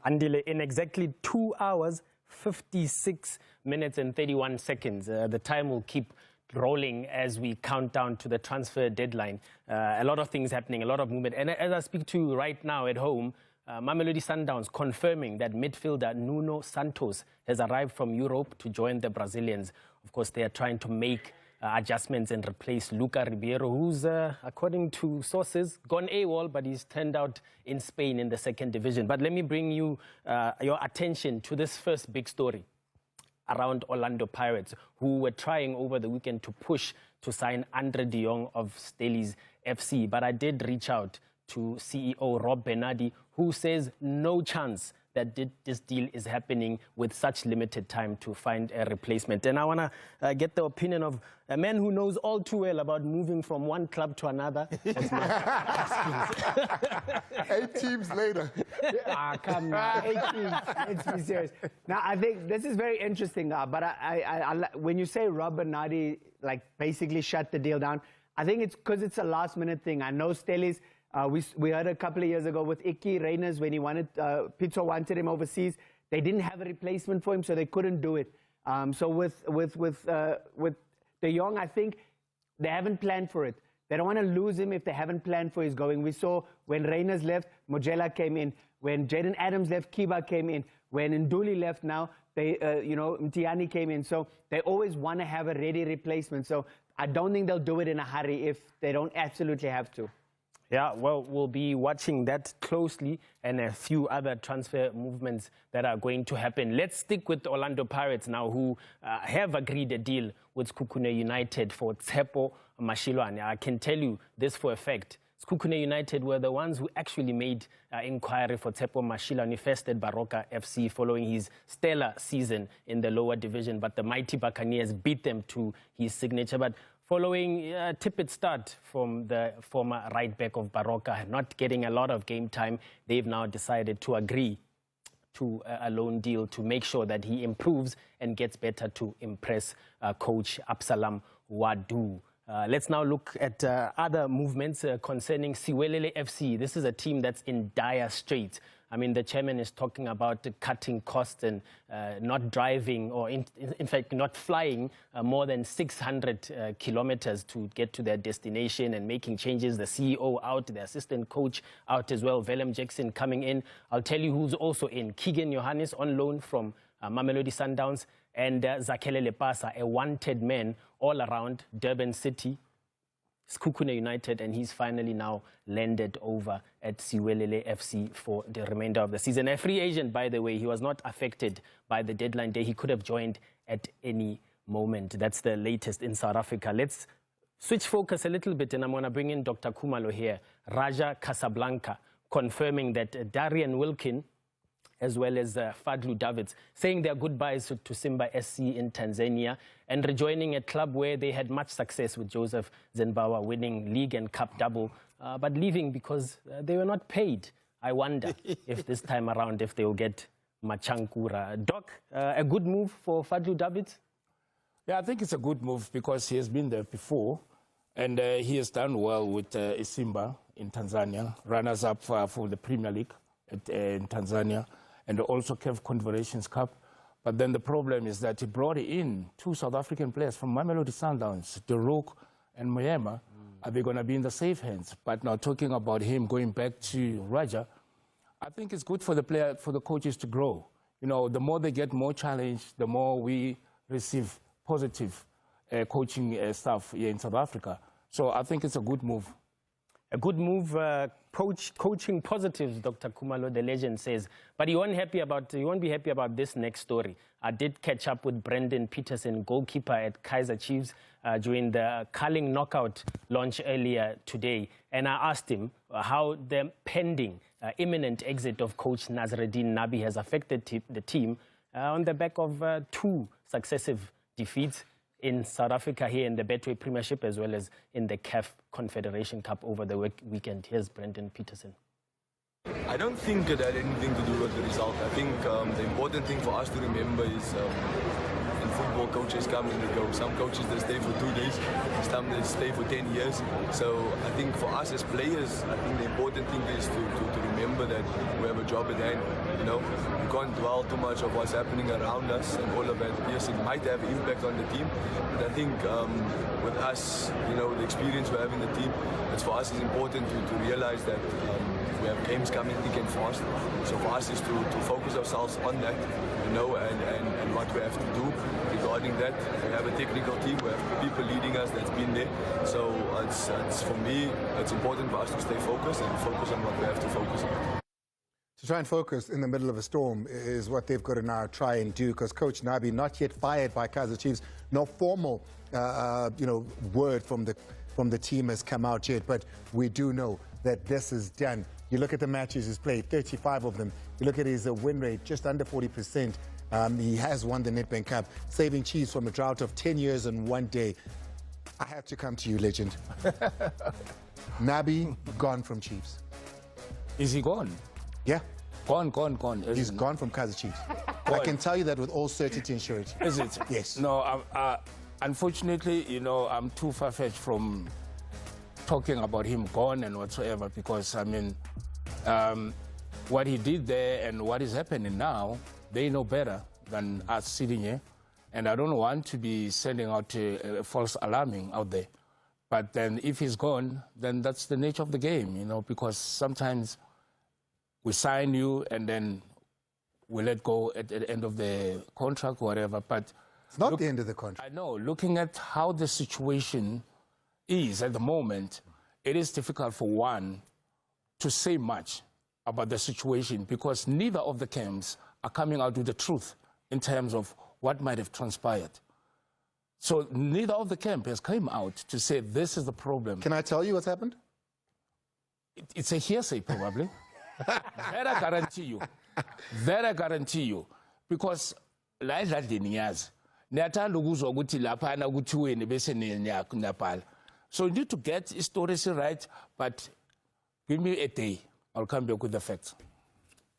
Andile, in exactly 2 hours, 56 minutes and 31 seconds. The time will keep rolling as we count down to the transfer deadline. A lot of things happening, a lot of movement. And as I speak to you right now at home, Mamelodi Sundowns confirming that midfielder Nuno Santos has arrived from Europe to join the Brazilians. Of course, they are trying to make adjustments and replace Luca Ribeiro, who's, according to sources, gone AWOL, but he's turned out in Spain in the second division. But let me bring you your attention to this first big story around Orlando Pirates, who were trying over the weekend to push to sign Andre de Jong of Stellies FC. But I did reach out to CEO Rob Bernardi, who says no chance that this deal is happening with such limited time to find a replacement. And I want to get the opinion of a man who knows all too well about moving from one club to another. 8 teams later. Come now, 8 teams. Let's be serious. Now, I think this is very interesting, but when you say Rob Bernardi, like, basically shut the deal down, I think it's because it's a last-minute thing. I know Stellies, we heard a couple of years ago with Icky Reyners when he wanted, Pizzo wanted him overseas. They didn't have a replacement for him, so they couldn't do it. So with De Jong, I think they haven't planned for it. They don't want to lose him if they haven't planned for his going. We saw when Reyners left, Mojela came in. When Jaden Adams left, Kiba came in. When Nduli left now, Mtiani came in. So they always want to have a ready replacement. So I don't think they'll do it in a hurry if they don't absolutely have to. Yeah, well, we'll be watching that closely and a few other transfer movements that are going to happen. Let's stick with the Orlando Pirates now, who have agreed a deal with Sekhukhune United for Tshepo Mashiloane. I can tell you this for a fact. Sekhukhune United were the ones who actually made inquiry for Tshepo Mashiloane, first at Baroka FC following his stellar season in the lower division. But the mighty Buccaneers beat them to his signature. But following a tepid start from the former right back of Baroka, not getting a lot of game time, they've now decided to agree to a loan deal to make sure that he improves and gets better to impress coach Absalam Wadu. Let's now look at other movements concerning Siwelele FC. This is a team that's in dire straits. I mean, the chairman is talking about cutting costs and not driving, or in fact, not flying more than 600 kilometers to get to their destination, and making changes. The CEO out, the assistant coach out as well. Willem Jackson coming in. I'll tell you who's also in. Keegan Johannes on loan from Mamelodi Sundowns, and Zakele Lepasa, a wanted man all around Durban City, Sekhukhune United, and he's finally now landed over at Siwelele FC for the remainder of the season. A free agent, by the way. He was not affected by the deadline day. He could have joined at any moment. That's the latest in South Africa. Let's switch focus a little bit, and I'm going to bring in Dr. Khumalo here. Raja Casablanca confirming that Darian Wilkin, as well as Fadlu Davids, saying their goodbyes to Simba SC in Tanzania and rejoining a club where they had much success with Joseph Zenbawa winning league and cup double, but leaving because they were not paid. I wonder if this time around, if they will get Machankura. Doc, a good move for Fadlu Davids? Yeah, I think it's a good move because he has been there before, and he has done well with Simba in Tanzania, runners-up for the Premier League in Tanzania, and also CAF Confederations Cup. But then the problem is that he brought in 2 South African players from Mamelodi Sundowns, De Rook and Moyema. Are they going to be in the safe hands? But now talking about him going back to Raja, I think it's good for the player, for the coaches to grow. You know, the more they get more challenge, the more we receive positive coaching staff here in South Africa. So I think it's a good move. A good move, coaching positives, Dr. Khumalo, the legend says. But he won't be happy about this next story. I did catch up with Brendan Peterson, goalkeeper at Kaizer Chiefs, during the Carling knockout launch earlier today. And I asked him how the pending, imminent exit of coach Nazreddin Nabi has affected the team on the back of 2 successive defeats in South Africa here in the Betway Premiership, as well as in the CAF Confederation Cup over the weekend. Here's Brendan Peterson. I don't think it had anything to do with the result. I think the important thing for us to remember is in football, coaches come and they go. Some coaches, they stay for 2 days. Some, they stay for 10 years. So I think for us as players, I think the important thing is to remember that we have a job at hand. You know, we can't dwell too much of what's happening around us and all of that. Yes, it might have impact on the team, but I think with us, you know, the experience we have in the team, it's for us is important to realize that we have games coming thick and fast. So for us is to focus ourselves on that, you know, and what we have to do regarding that. We have a technical team, we have people leading us that's been there. So it's for me, it's important for us to stay focused and focus on what we have to focus on. To try and focus in the middle of a storm is what they've got to now try and do, because Coach Nabi, not yet fired by Kaizer Chiefs, no formal word from the team has come out yet, but we do know that this is done. You look at the matches he's played, 35 of them. You look at his win rate, just under 40%. He has won the Nedbank Cup, saving Chiefs from a drought of 10 years and 1 day. I have to come to you, legend. Nabi gone from Chiefs. Is he gone? Yeah. Gone. He's gone from Kaizer Chiefs. I can tell you that with all certainty and surety. Is it? Yes. No, unfortunately, you know, I'm too far-fetched from talking about him gone and whatsoever, because, I mean, what he did there and what is happening now, they know better than us sitting here. And I don't want to be sending out false alarming out there. But then if he's gone, then that's the nature of the game, you know, because sometimes we sign you and then we let go at the end of the contract or whatever. But it's not the end of the contract. I know. Looking at how the situation is at the moment, it is difficult for one to say much about the situation, because neither of the camps are coming out with the truth in terms of what might have transpired. So neither of the camp has come out to say this is the problem. Can I tell you what's happened? It's a hearsay, probably. That I guarantee you. That I guarantee you. Because like that so you need to get stories right, but give me a day. I'll come back with the facts.